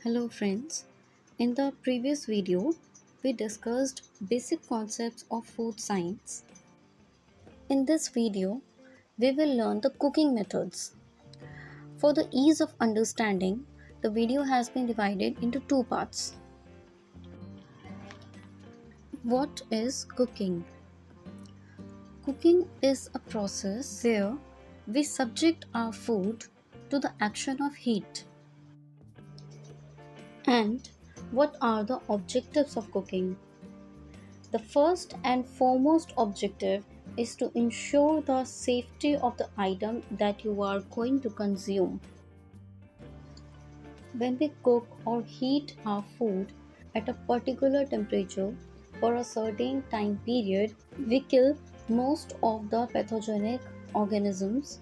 Hello friends. In the previous video, we discussed basic concepts of food science. In this video, we will learn the cooking methods. For the ease of understanding, the video has been divided into two parts. What is cooking? Cooking is a process where we subject our food to the action of heat. And what are the objectives of cooking? The first and foremost objective is to ensure the safety of the item that you are going to consume. When we cook or heat our food at a particular temperature for a certain time period, we kill most of the pathogenic organisms.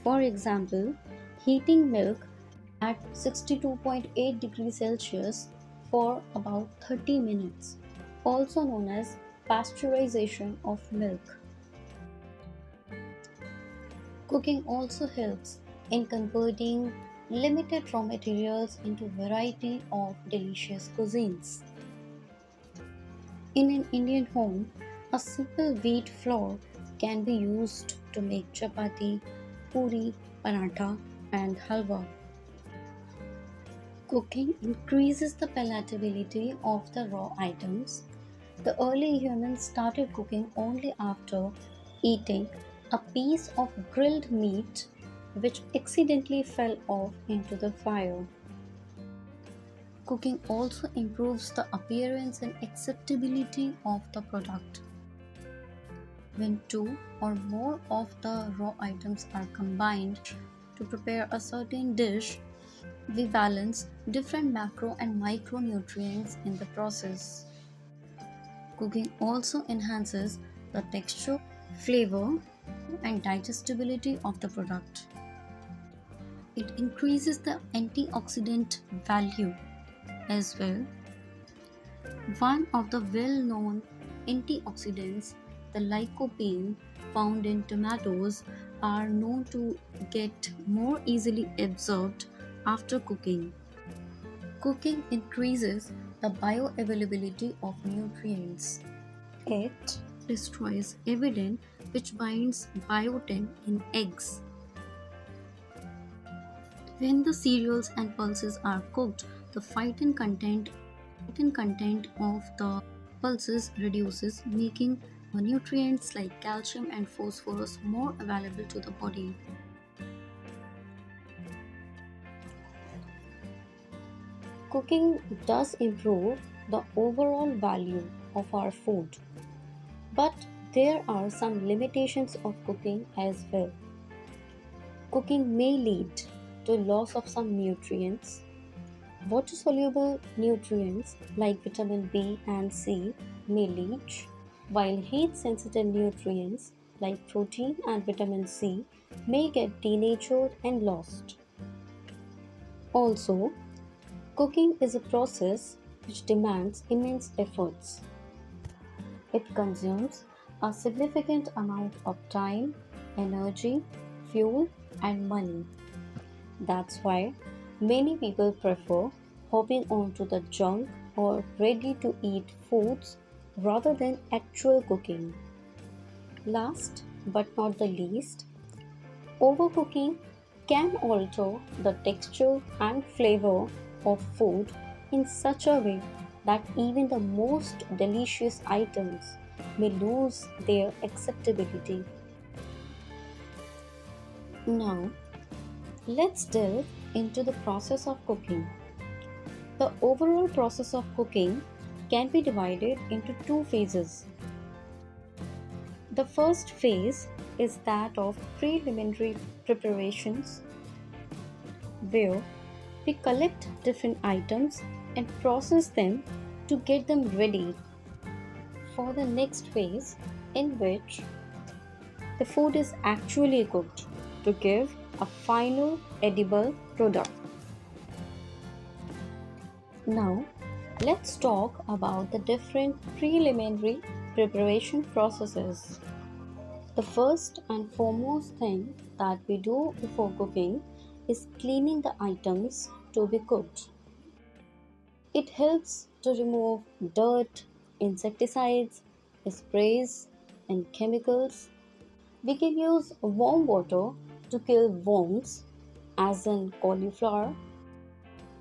For example, heating milk at 62.8 degrees Celsius for about 30 minutes, also known as pasteurization of milk. Cooking also helps in converting limited raw materials into variety of delicious cuisines. In an Indian home, a simple wheat flour can be used to make chapati, puri, paratha, and halwa. Cooking increases the palatability of the raw items. The early humans started cooking only after eating a piece of grilled meat which accidentally fell off into the fire. Cooking also improves the appearance and acceptability of the product. When two or more of the raw items are combined to prepare a certain dish, we balance different macro and micronutrients in the process. Cooking also enhances the texture, flavor, and digestibility of the product. It increases the antioxidant value as well. One of the well known antioxidants, the lycopene found in tomatoes, are known to get more easily absorbed after cooking. Cooking increases the bioavailability of nutrients. It destroys avidin, which binds biotin in eggs. When the cereals and pulses are cooked, the phytin content of the pulses reduces, making nutrients like calcium and phosphorus more available to the body. Cooking does improve the overall value of our food, but there are some limitations of cooking as well. Cooking may lead to loss of some nutrients. Water soluble nutrients like vitamin B and C may leach, while heat sensitive nutrients like protein and vitamin C may get denatured and lost. Also, cooking is a process which demands immense efforts. It consumes a significant amount of time, energy, fuel, and money. That's why many people prefer hopping onto the junk or ready to eat foods rather than actual cooking. Last but not the least, overcooking can alter the texture and flavor of food in such a way that even the most delicious items may lose their acceptability. Now, let's delve into the process of cooking. The overall process of cooking can be divided into two phases. The first phase is that of preliminary preparations, where we collect different items and process them to get them ready for the next phase, in which the food is actually cooked to give a final edible product. Now, let's talk about the different preliminary preparation processes. The first and foremost thing that we do before cooking is cleaning the items to be cooked. It helps to remove dirt, insecticides, sprays, and chemicals. We can use warm water to kill worms, as in cauliflower,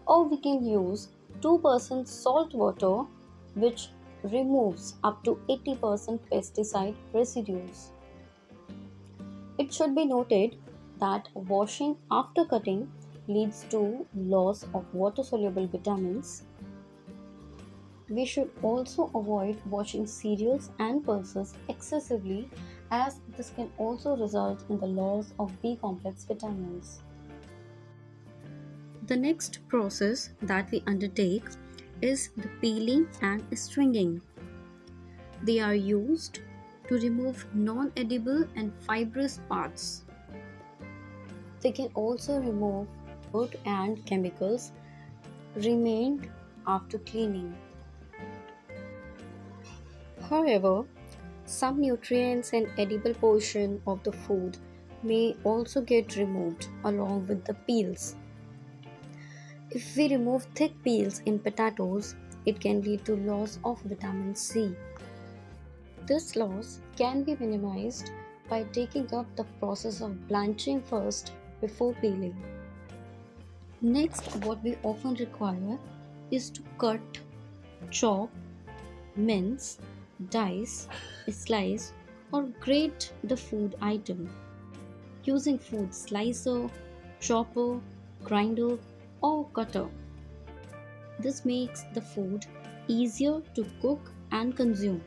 or we can use 2% salt water, which removes up to 80% pesticide residues. It should be noted that washing after cutting leads to loss of water soluble vitamins. We should also avoid washing cereals and pulses excessively, as this can also result in the loss of B complex vitamins. The next process that we undertake is the peeling and stringing. They are used to remove non edible and fibrous parts. They can also remove dirt and chemicals remained after cleaning. However, some nutrients and edible portion of the food may also get removed along with the peels. If we remove thick peels in potatoes, it can lead to loss of vitamin C. This loss can be minimized by taking up the process of blanching first before peeling. Next, what we often require is to cut, chop, mince, dice, slice, or grate the food item using food slicer, chopper, grinder, or cutter. This makes the food easier to cook and consume.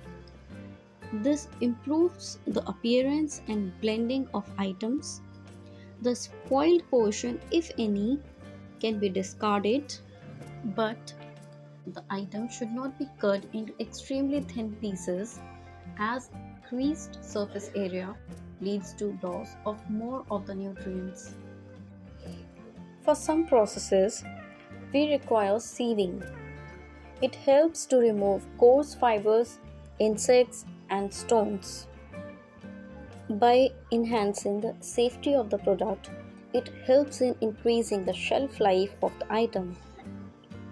This improves the appearance and blending of items. The spoiled portion, if any, can be discarded, but the item should not be cut into extremely thin pieces, as increased surface area leads to loss of more of the nutrients. For some processes, we require sieving. It helps to remove coarse fibers, insects, and stones. By enhancing the safety of the product, it helps in increasing the shelf life of the item.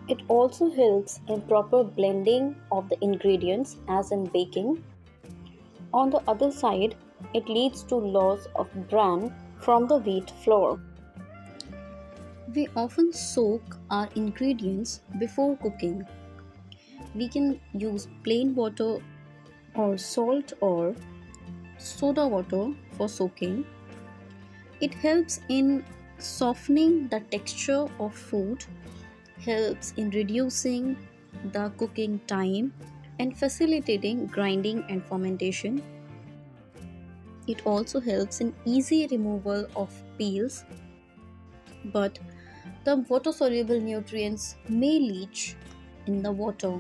It also helps in proper blending of the ingredients, as in baking. On the other side, it leads to loss of bran from the wheat flour. We often soak our ingredients before cooking. We can use plain water or salt or soda water for soaking. It helps in softening the texture of food, helps in reducing the cooking time, and facilitating grinding and fermentation. It also helps in easy removal of peels, but the water soluble nutrients may leach in the water.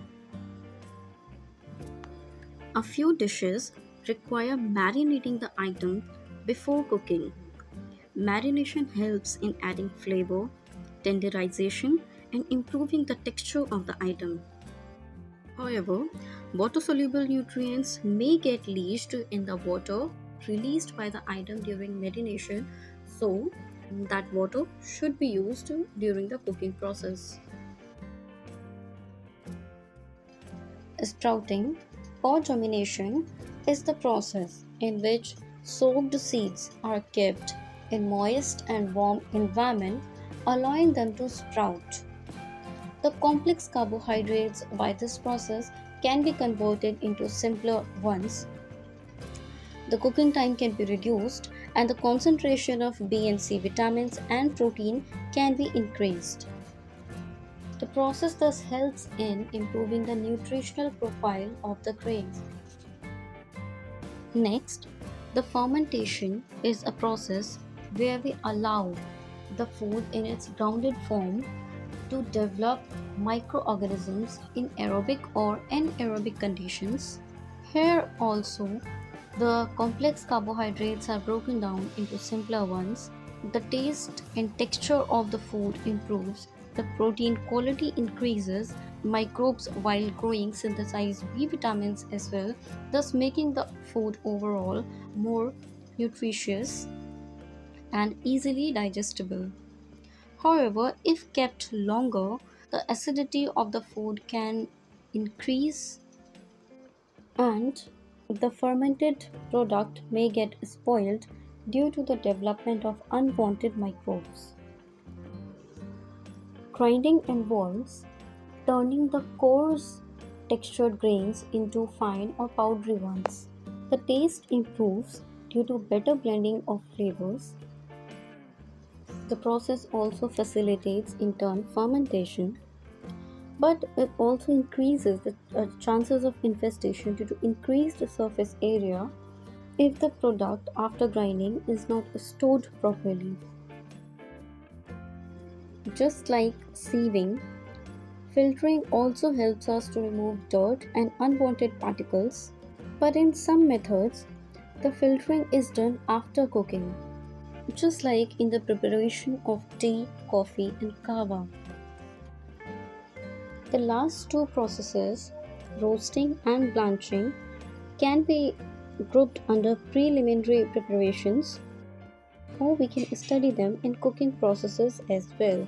A few dishes require marinating the item before cooking. Marination helps in adding flavor, tenderization, and improving the texture of the item. However, water soluble nutrients may get leached in the water released by the item during marination, so that water should be used during the cooking process. Sprouting or germination is the process in which soaked seeds are kept in moist and warm environment, allowing them to sprout. The complex carbohydrates by this process can be converted into simpler ones. The cooking time can be reduced and the concentration of B and C vitamins and protein can be increased. The process thus helps in improving the nutritional profile of the grains. Next, the fermentation is a process where we allow the food in its grounded form to develop microorganisms in aerobic or anaerobic conditions. Here also, the complex carbohydrates are broken down into simpler ones. The taste and texture of the food improves, the protein quality increases, microbes while growing synthesize B vitamins as well, thus making the food overall more nutritious and easily digestible. However, if kept longer, the acidity of the food can increase, and the fermented product may get spoiled due to the development of unwanted microbes. Grinding involves turning the coarse textured grains into fine or powdery ones. The taste improves due to better blending of flavors. The process also facilitates in turn fermentation, but it also increases the chances of infestation due to increased surface area if the product after grinding is not stored properly. Just like sieving, filtering also helps us to remove dirt and unwanted particles, but in some methods, the filtering is done after cooking, just like in the preparation of tea, coffee, and kava. The last two processes, roasting and blanching, can be grouped under preliminary preparations, or we can study them in cooking processes as well.